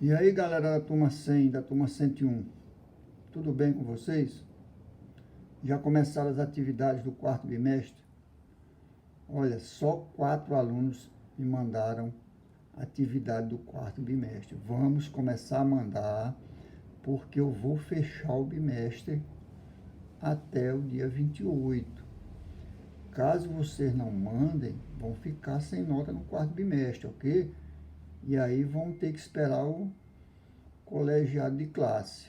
E aí, galera da turma 100, da turma 101, tudo bem com vocês? Já começaram as atividades do quarto bimestre? Olha, só 4 alunos me mandaram atividade do quarto bimestre. Vamos começar a mandar, porque eu vou fechar o bimestre até o dia 28. Caso vocês não mandem, vão ficar sem nota no quarto bimestre, ok? E aí vão ter que esperar o colegiado de classe.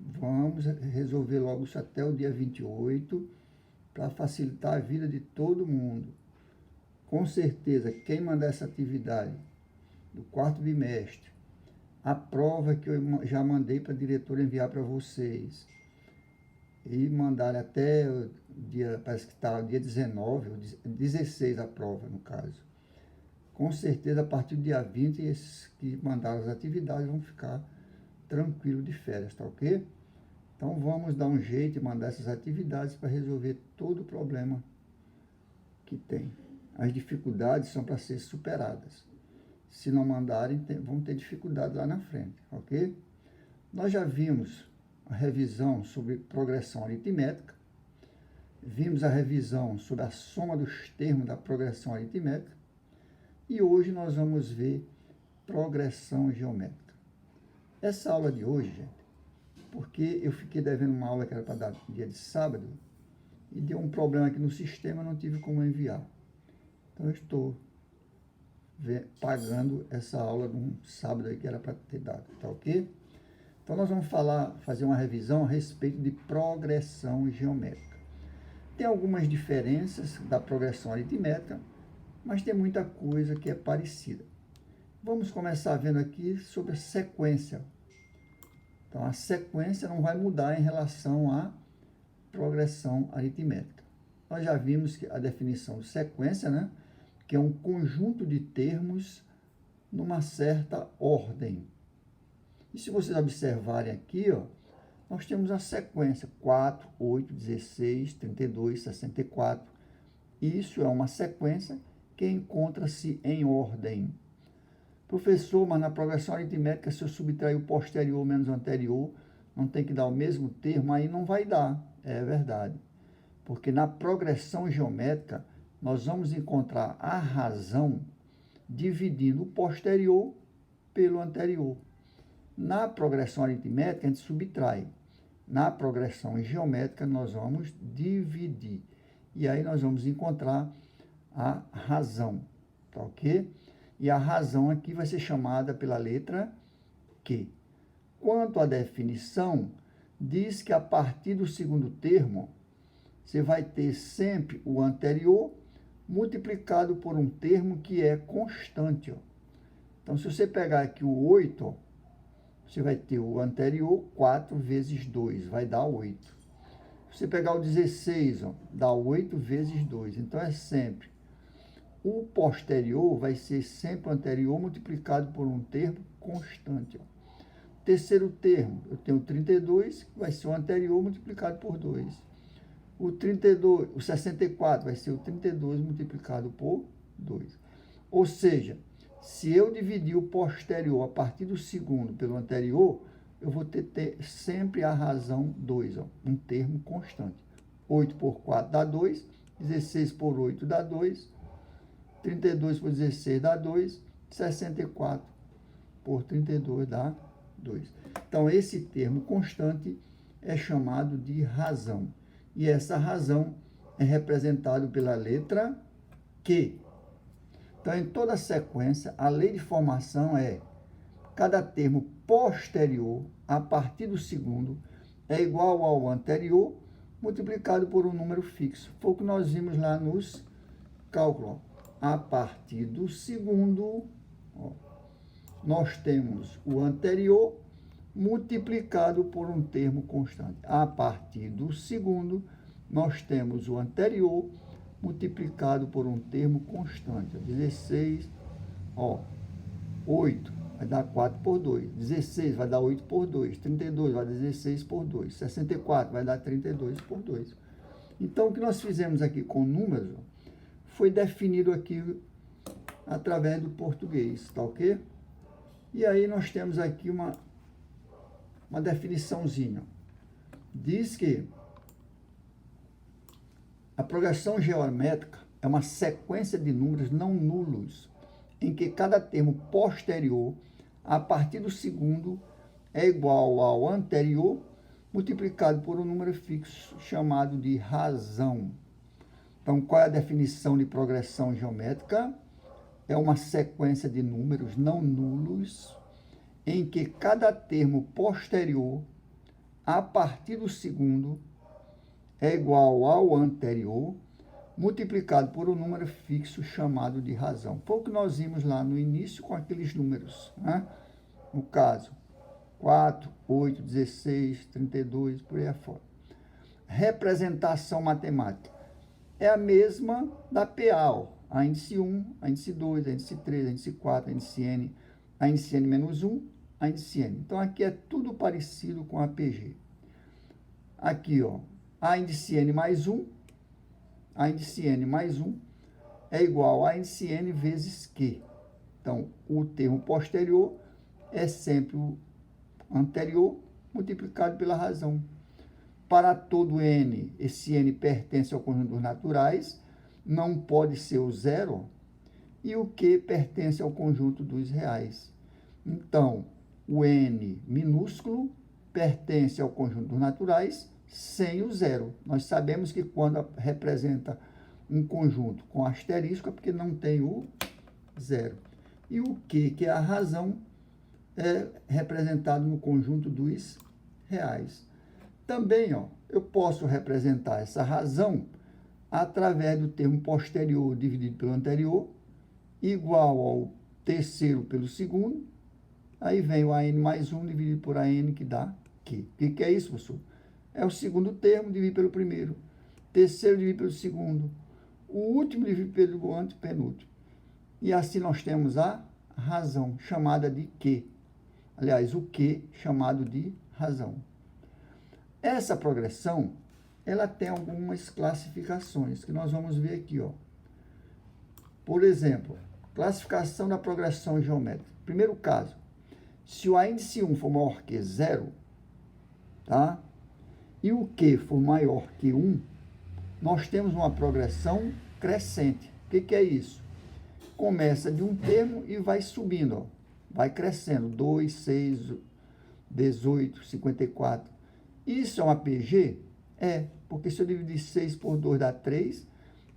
Vamos resolver logo isso até o dia 28 para facilitar a vida de todo mundo. Com certeza, quem mandar essa atividade do quarto bimestre, a prova que eu já mandei para a diretora enviar para vocês, e mandar até o dia, parece que está o dia 19, ou 16 a prova, no caso. Com certeza, a partir do dia 20, esses que mandaram as atividades vão ficar tranquilo de férias, tá ok? Então vamos dar um jeito de mandar essas atividades para resolver todo o problema que tem. As dificuldades são para ser superadas. Se não mandarem, vão ter dificuldade lá na frente, ok? Nós já vimos a revisão sobre progressão aritmética, vimos a revisão sobre a soma dos termos da progressão aritmética e hoje nós vamos ver progressão geométrica. Essa aula de hoje, gente, porque eu fiquei devendo uma aula que era para dar dia de sábado e deu um problema aqui no sistema, não tive como enviar. Então eu estou pagando essa aula num sábado aí que era para ter dado, tá ok? Então nós vamos fazer uma revisão a respeito de progressão geométrica. Tem algumas diferenças da progressão aritmética, mas tem muita coisa que é parecida. Vamos começar vendo aqui sobre a sequência. Então a sequência não vai mudar em relação à progressão aritmética. Nós já vimos que a definição de sequência, né, que é um conjunto de termos numa certa ordem. E se vocês observarem aqui, ó, nós temos a sequência 4, 8, 16, 32, 64. Isso é uma sequência que encontra-se em ordem. Professor, mas na progressão aritmética, se eu subtrair o posterior menos o anterior, não tem que dar o mesmo termo? Aí não vai dar, é verdade. Porque na progressão geométrica, nós vamos encontrar a razão dividindo o posterior pelo anterior. Na progressão aritmética, a gente subtrai. Na progressão geométrica, nós vamos dividir. E aí nós vamos encontrar a razão, tá ok? E a razão aqui vai ser chamada pela letra Q. Quanto à definição, diz que a partir do segundo termo, você vai ter sempre o anterior multiplicado por um termo que é constante. Ó. Então, se você pegar aqui o 8, ó, você vai ter o anterior, 4 vezes 2, vai dar 8. Se você pegar o 16, ó, dá 8 vezes 2. Então, é sempre. O posterior vai ser sempre o anterior multiplicado por um termo constante. Ó. Terceiro termo, eu tenho 32, que vai ser o anterior multiplicado por 2. O 32, o 64 vai ser o 32 multiplicado por 2. Ou seja, se eu dividir o posterior a partir do segundo pelo anterior, eu vou ter sempre a razão 2, ó, um termo constante. 8 por 4 dá 2, 16 por 8 dá 2, 32 por 16 dá 2, 64 por 32 dá 2. Então, esse termo constante é chamado de razão. E essa razão é representada pela letra Q. Então, em toda sequência, a lei de formação é cada termo posterior a partir do segundo é igual ao anterior multiplicado por um número fixo. Foi o que nós vimos lá nos cálculos. A partir do segundo, ó, nós temos o anterior multiplicado por um termo constante. A partir do segundo, nós temos o anterior multiplicado por um termo constante. 16, ó, 8 vai dar 4 por 2. 16 vai dar 8 por 2. 32 vai dar 16 por 2. 64 vai dar 32 por 2. Então, o que nós fizemos aqui com números, ó, foi definido aqui através do português, tá ok? E aí nós temos aqui uma definiçãozinha. Diz que a progressão geométrica é uma sequência de números não nulos, em que cada termo posterior, a partir do segundo, é igual ao anterior, multiplicado por um número fixo chamado de razão. Então, qual é a definição de progressão geométrica? É uma sequência de números não nulos, em que cada termo posterior, a partir do segundo, é igual ao anterior, multiplicado por um número fixo chamado de razão. Foi o que nós vimos lá no início com aqueles números, né? No caso, 4, 8, 16, 32, por aí afora. Representação matemática é a mesma da PA, ó. A índice 1, a índice 2, a índice 3, a índice 4, a índice N, a índice N menos 1, a índice N. Então, aqui é tudo parecido com a PG. Aqui, ó, a índice N mais 1, a índice N mais 1 é igual a índice N vezes Q. Então, o termo posterior é sempre o anterior multiplicado pela razão. Para todo N, esse N pertence ao conjunto dos naturais, não pode ser o zero, e o Q pertence ao conjunto dos reais. Então, o N minúsculo pertence ao conjunto dos naturais sem o zero. Nós sabemos que quando representa um conjunto com asterisco é porque não tem o zero. E o Q, que é a razão, é representado no conjunto dos reais. Também, ó, eu posso representar essa razão através do termo posterior dividido pelo anterior, igual ao terceiro pelo segundo. Aí vem o AN mais 1 dividido por AN, que dá Q. O que é isso, professor? É o segundo termo dividido pelo primeiro, terceiro dividido pelo segundo, o último dividido pelo antepenúltimo. E assim nós temos a razão, chamada de Q. Aliás, o Q chamado de razão. Essa progressão, ela tem algumas classificações que nós vamos ver aqui, ó. Por exemplo, classificação da progressão geométrica. Primeiro caso, se o índice 1 for maior que 0, tá? E o Q for maior que 1, nós temos uma progressão crescente. O que é isso? Começa de um termo e vai subindo, ó. Vai crescendo, 2, 6, 18, 54. Isso é uma PG? É, porque se eu dividir 6 por 2 dá 3,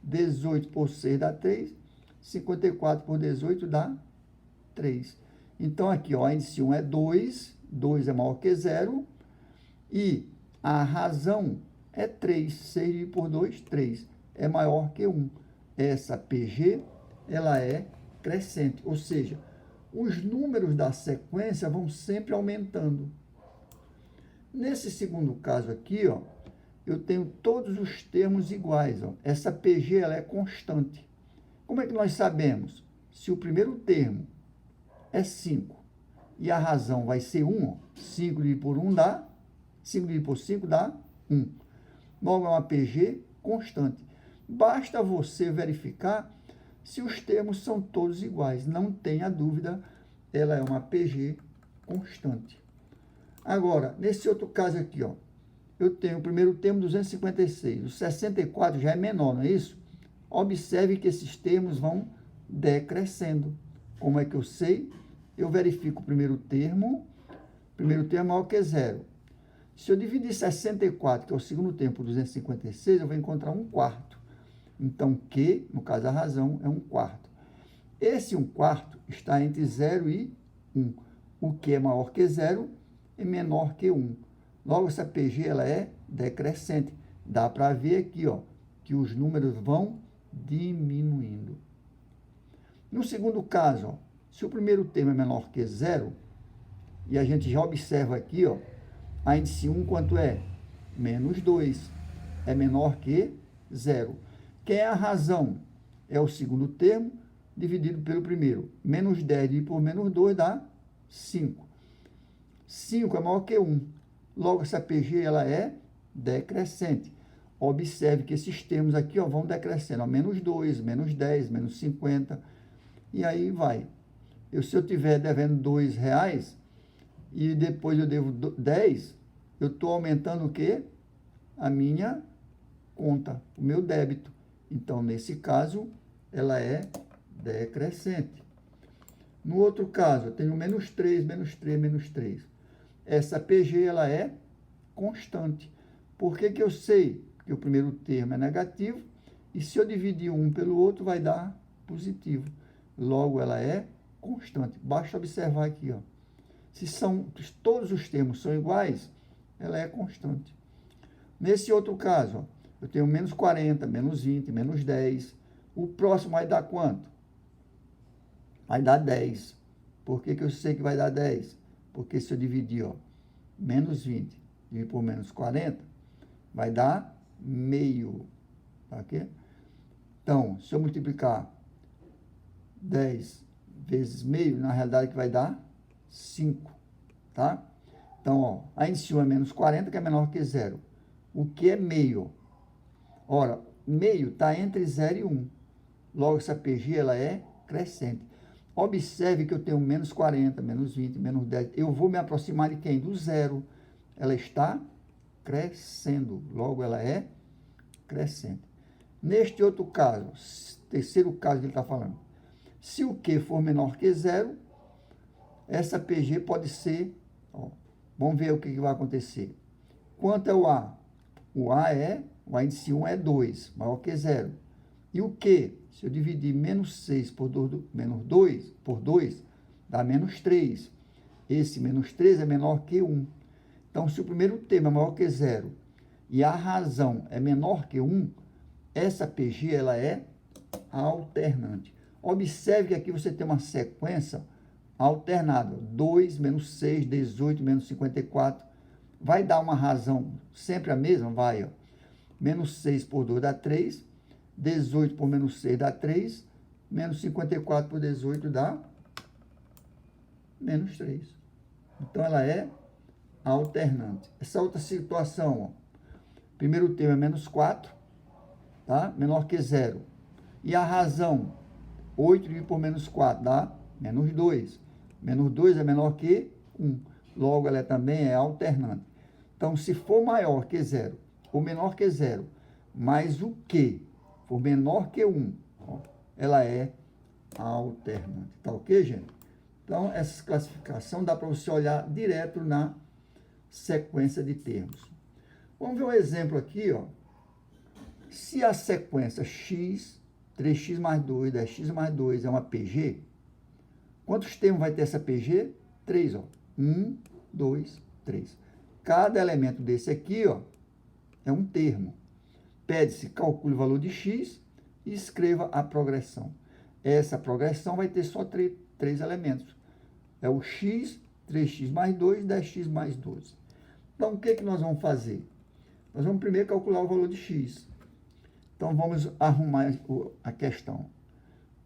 18 por 6 dá 3, 54 por 18 dá 3. Então, aqui, ó, índice 1 é 2, 2 é maior que 0, e a razão é 3, 6 por 2, 3, é maior que 1. Essa PG, ela é crescente, ou seja, os números da sequência vão sempre aumentando. Nesse segundo caso aqui, ó, eu tenho todos os termos iguais. Ó. Essa PG ela é constante. Como é que nós sabemos? Se o primeiro termo é 5 e a razão vai ser 1, ó, 5 dividido por 1 dá, 5 dividido por 5 dá 1. Logo, é uma PG constante. Basta você verificar se os termos são todos iguais. Não tenha dúvida, ela é uma PG constante. Agora, nesse outro caso aqui, ó, eu tenho o primeiro termo 256. O 64 já é menor, não é isso? Observe que esses termos vão decrescendo. Como é que eu sei? Eu verifico o primeiro termo é maior que 0. Se eu dividir 64, que é o segundo termo, por 256, eu vou encontrar 1/4. Então, Q, no caso a razão, é 1/4. Esse 1/4 está entre 0 e 1. O Q é maior que 0 e menor que 1. Logo, essa PG ela é decrescente. Dá para ver aqui, ó, que os números vão diminuindo. No segundo caso, ó, se o primeiro termo é menor que 0, e a gente já observa aqui, ó, a índice 1 quanto é? Menos 2. É menor que 0. Quem é a razão? É o segundo termo dividido pelo primeiro. Menos 10 dividido por menos 2 dá 5. 5 é maior que 1. Logo, essa PG ela é decrescente. Observe que esses termos aqui, ó, vão decrescendo. Ó, menos 2, menos 10, menos 50. E aí vai. Se eu estiver devendo R$2 e depois eu devo 10, eu estou aumentando o quê? A minha conta, o meu débito. Então, nesse caso, ela é decrescente. No outro caso, eu tenho menos 3, menos 3, menos 3. Essa PG, ela é constante. Por que que eu sei? Porque o primeiro termo é negativo, e se eu dividir um pelo outro, vai dar positivo. Logo, ela é constante. Basta observar aqui, ó. Se todos os termos são iguais, ela é constante. Nesse outro caso, ó, eu tenho menos 40, menos 20, menos 10. O próximo vai dar quanto? Vai dar 10. Por que que eu sei que vai dar 10? Porque se eu dividir, ó, menos 20 dividir por menos 40, vai dar meio. Tá aqui? Então, se eu multiplicar 10 vezes meio, na realidade que vai dar 5. Tá? Então, ó, a índice 1 é menos 40, que é menor que 0. O que é meio? Ora, meio está entre 0 e 1. Logo, essa PG ela é crescente. Observe que eu tenho menos 40, menos 20, menos 10. Eu vou me aproximar de quem? Do zero. Ela está crescendo. Logo, ela é crescente. Neste outro caso, terceiro caso que ele está falando, se o Q for menor que 0, essa PG pode ser, ó, vamos ver o que vai acontecer. Quanto é o A? O índice 1 é 2, maior que 0. E o Q? Se eu dividir menos 6 por 2, dá menos 3. Esse menos 3 é menor que 1. Então, se o primeiro termo é maior que 0 e a razão é menor que 1, essa PG ela é alternante. Observe que aqui você tem uma sequência alternada. 2, menos 6, 18, menos 54. Vai dar uma razão sempre a mesma? Vai, ó. Menos 6 por 2 dá 3. 18 por menos 6 dá 3. Menos 54 por 18 dá menos 3. Então, ela é alternante. Essa outra situação, ó. Primeiro termo é menos 4, tá? Menor que 0. E a razão, 8 dividido por menos 4 dá menos 2. Menos 2 é menor que 1. Logo, ela também é alternante. Então, se for maior que 0 ou menor que 0, mas o Q for menor que 1, ó, ela é alternante. Tá ok, gente? Então, essa classificação dá para você olhar direto na sequência de termos. Vamos ver um exemplo aqui, ó. Se a sequência x, 3x mais 2, 10x mais 2 é uma PG, quantos termos vai ter essa PG? 3, ó. 1, 2, 3. Cada elemento desse aqui, ó, é um termo. Pede-se calcule o valor de x e escreva a progressão. Essa progressão vai ter só três elementos. É o x, 3x mais 2, 10x mais 12. Então, o que que nós vamos fazer? Nós vamos primeiro calcular o valor de x. Então, vamos arrumar a questão.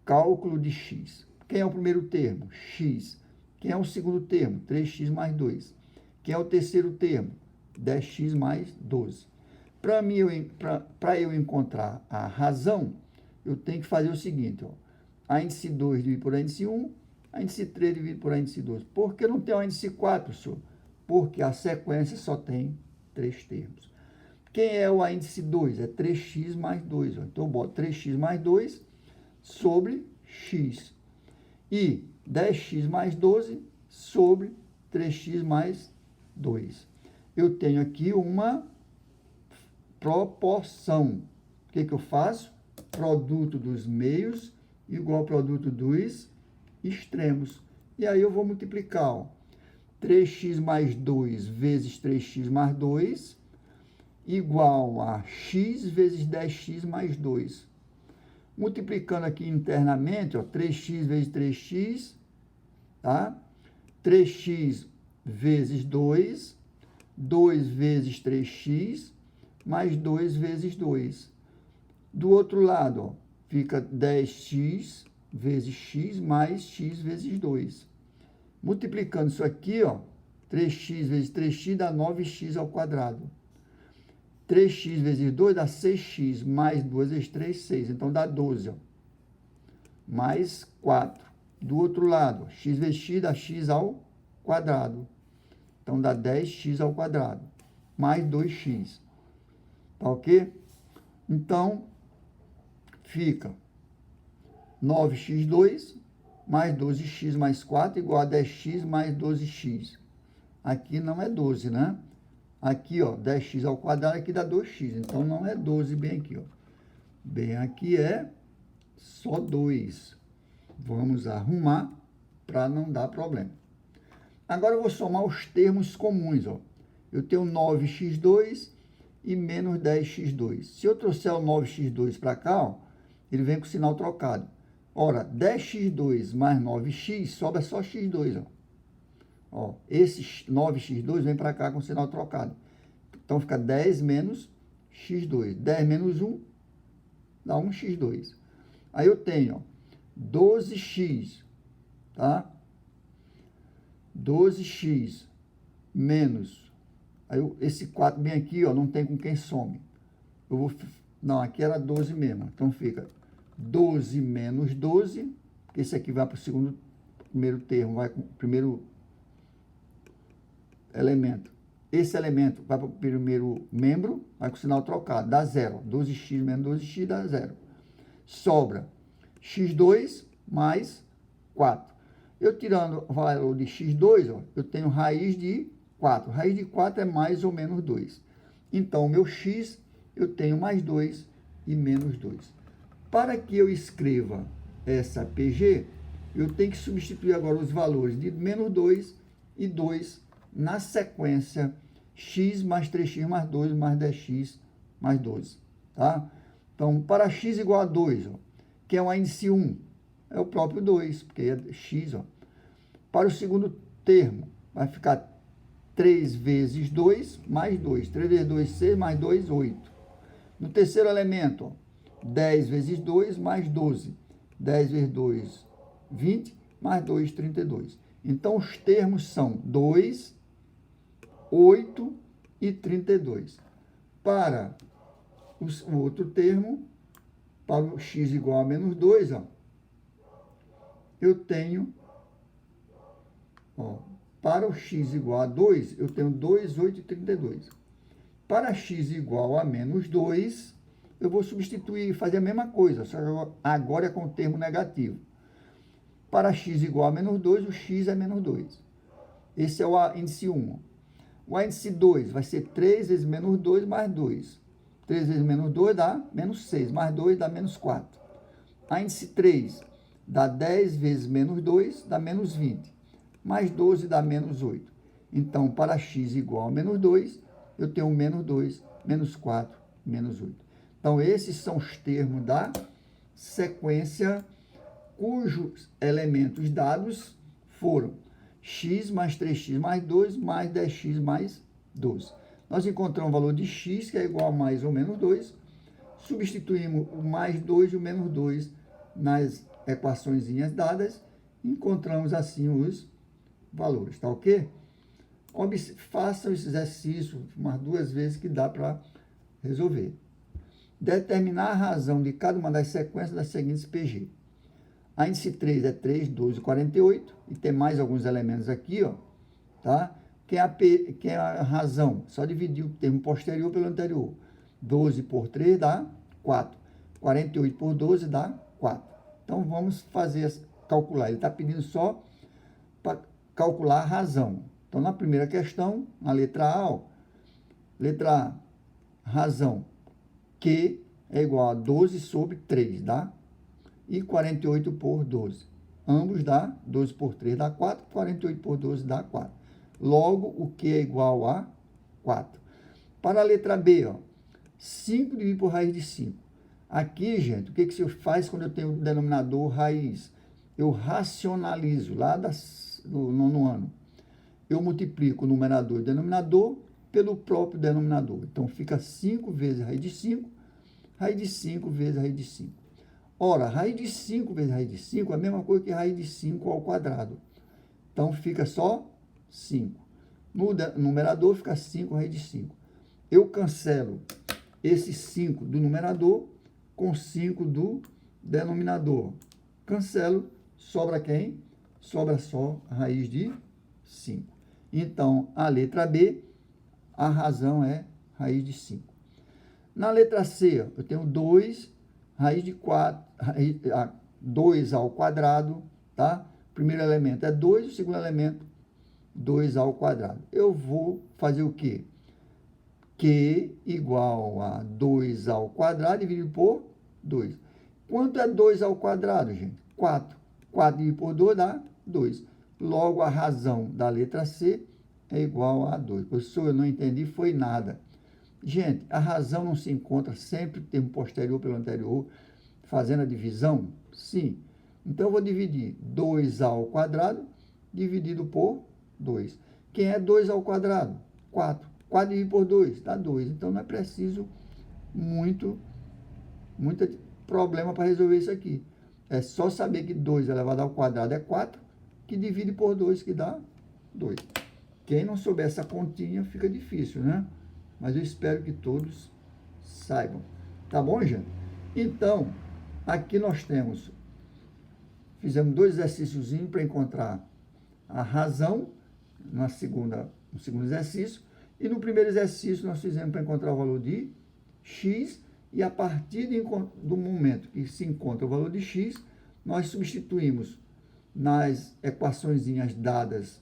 Cálculo de x. Quem é o primeiro termo? X. Quem é o segundo termo? 3x mais 2. Quem é o terceiro termo? 10x mais 12. Para eu encontrar a razão, eu tenho que fazer o seguinte, ó. A índice 2 dividido por a índice 1, a índice 3 dividido por a índice 12. Por que não tem o índice 4, professor? Porque a sequência só tem 3 termos. Quem é o índice 2? É 3x mais 2. Ó. Então, eu boto 3x mais 2 sobre x. E 10x mais 12 sobre 3x mais 2. Eu tenho aqui uma proporção. O que que eu faço? Produto dos meios igual ao produto dos extremos. E aí eu vou multiplicar, ó, 3x mais 2 vezes 3x mais 2 igual a x vezes 10x mais 2. Multiplicando aqui internamente, ó, 3x vezes 3x, tá? 3x vezes 2, 2 vezes 3x, mais 2 vezes 2. Do outro lado, ó, fica 10x vezes x mais x vezes 2. Multiplicando isso aqui, ó, 3x vezes 3x dá 9x ao quadrado. 3x vezes 2 dá 6x, mais 2 vezes 3, 6. Então, dá 12, ó. Mais 4. Do outro lado, x vezes x dá x ao quadrado. Então, dá 10x ao quadrado, mais 2x. Tá ok? Então, fica 9x2 mais 12x mais 4 igual a 10x mais 12x. Aqui não é 12, né? Aqui, ó, 10x ao quadrado, aqui dá 2x. Então, não é 12 bem aqui, ó. Bem aqui é só 2. Vamos arrumar para não dar problema. Agora, eu vou somar os termos comuns, ó. Eu tenho 9x2 e menos 10x2. Se eu trouxer o 9x2 para cá, ó, ele vem com o sinal trocado. Ora, 10x2 mais 9x, sobra só x2, ó. Esse 9x2 vem para cá com o sinal trocado. Então, fica 10 menos x2. 10 menos 1 dá 1x2. Aí eu tenho, ó, 12x, tá? 12x menos... Aí esse 4 bem aqui, ó, não tem com quem some. Eu vou... Não, aqui era 12 mesmo. Então, fica 12 menos 12, porque esse aqui vai para o primeiro termo, vai com o primeiro elemento. Esse elemento vai para o primeiro membro, vai com o sinal trocado, dá 0. 12x menos 12x dá 0. Sobra x2 mais 4. Eu tirando o valor de x2, ó, eu tenho raiz de 4. Raiz de 4 é mais ou menos 2. Então, o meu x, eu tenho mais 2 e menos 2. Para que eu escreva essa PG, eu tenho que substituir agora os valores de menos 2 e 2 na sequência x mais 3x mais 2 mais 10x mais 12. Tá? Então, para x igual a 2, ó, que é o índice 1, é o próprio 2, porque é x. Ó. Para o segundo termo, vai ficar 3 vezes 2 mais 2. 3 vezes 2, 6, mais 2, 8. No terceiro elemento, ó, 10 vezes 2 mais 12. 10 vezes 2, 20, mais 2, 32. Então, os termos são 2, 8 e 32. Para o outro termo, para o x igual a menos 2, ó, eu tenho, ó, para o x igual a 2, eu tenho 2, 8 e 32. Para x igual a menos 2, eu vou substituir e fazer a mesma coisa, só que agora é com o termo negativo. Para x igual a menos 2, o x é menos 2. Esse é o índice 1. O índice 2 vai ser 3 vezes menos 2 mais 2. 3 vezes menos 2 dá menos 6, mais 2 dá menos 4. A índice 3 dá 10 vezes menos 2, dá menos 20. Mais 12 dá menos 8. Então, para x igual a menos 2, eu tenho menos 2, menos 4, menos 8. Então, esses são os termos da sequência cujos elementos dados foram x mais 3x mais 2 mais 10x mais 12. Nós encontramos o valor de x, que é igual a mais ou menos 2. Substituímos o mais 2 e o menos 2 nas equaçõezinhas dadas. Encontramos assim os valores, tá ok? Façam esse exercício umas 2 vezes que dá para resolver. Determinar a razão de cada uma das sequências das seguintes PG. A índice 3 é 3, 12, 48. E tem mais alguns elementos aqui, ó, tá? Que é a razão. Só dividir o termo posterior pelo anterior. 12 por 3 dá 4. 48 por 12 dá 4. Então, vamos calcular. Ele está pedindo só para calcular a razão. Então, na primeira questão, na letra A, ó, letra A, razão Q é igual a 12 sobre 3, dá? E 48 por 12. Ambos dá, 12 por 3 dá 4, 48 por 12 dá 4. Logo, o Q é igual a 4. Para a letra B, ó, 5 dividido por raiz de 5. Aqui, gente, o que se faz quando eu tenho o denominador raiz? Eu racionalizo lá do nono ano. Eu multiplico o numerador e o denominador pelo próprio denominador. Então, fica 5 vezes raiz de 5, raiz de 5 vezes raiz de 5. Ora, raiz de 5 vezes raiz de 5 é a mesma coisa que raiz de 5 ao quadrado. Então, fica só 5. No numerador, fica 5 raiz de 5. Eu cancelo esse 5 do numerador com 5 do denominador. Cancelo, sobra quem? Sobra só a raiz de 5. Então, a letra B, a razão é raiz de 5. Na letra C, eu tenho 2, raiz de 4, 2 ao quadrado, tá? O primeiro elemento é 2, o segundo elemento, 2 ao quadrado. Eu vou fazer o quê? Q igual a 2 ao quadrado dividido por 2. Quanto é 2 ao quadrado, gente? 4. 4 dividido por 2 dá 2. Logo, a razão da letra C é igual a 2. Professor, eu não entendi, foi nada. Gente, a razão não se encontra sempre termo posterior pelo anterior, fazendo a divisão? Sim. Então, eu vou dividir 2 ao quadrado dividido por 2. Quem é 2 ao quadrado? 4. 4 dividido por 2 dá 2. Então, não é preciso muito problema para resolver isso aqui. É só saber que 2 elevado ao quadrado é 4, que divide por 2, que dá 2. Quem não souber essa continha, fica difícil, né? Mas eu espero que todos saibam. Tá bom, gente? Então, aqui nós fizemos 2 exercícios para encontrar a razão no segundo exercício. E no primeiro exercício nós fizemos para encontrar o valor de x. E a partir do momento que se encontra o valor de x, nós substituímos nas equaçõezinhas dadas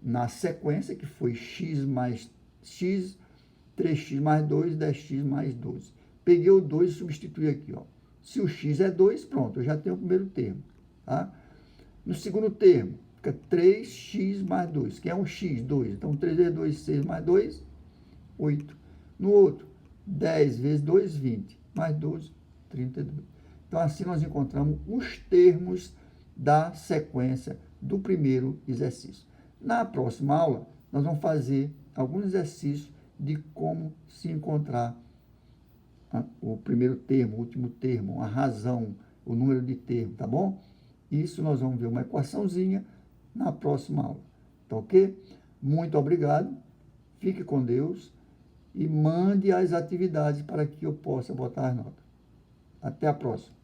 na sequência, que foi x mais x, 3x mais 2, 10x mais 12. Peguei o 2 e substituí aqui, ó. Se o x é 2, pronto, eu já tenho o primeiro termo, tá? No segundo termo, fica 3x mais 2, que é um x, 2. Então, 3 vezes 2, 6 mais 2, 8. No outro, 10 vezes 2, 20. Mais 12, 32. Então, assim nós encontramos os termos da sequência do primeiro exercício. Na próxima aula, nós vamos fazer alguns exercícios de como se encontrar o primeiro termo, o último termo, a razão, o número de termo, tá bom? Isso nós vamos ver uma equaçãozinha na próxima aula, tá ok? Muito obrigado, fique com Deus e mande as atividades para que eu possa botar as notas. Até a próxima.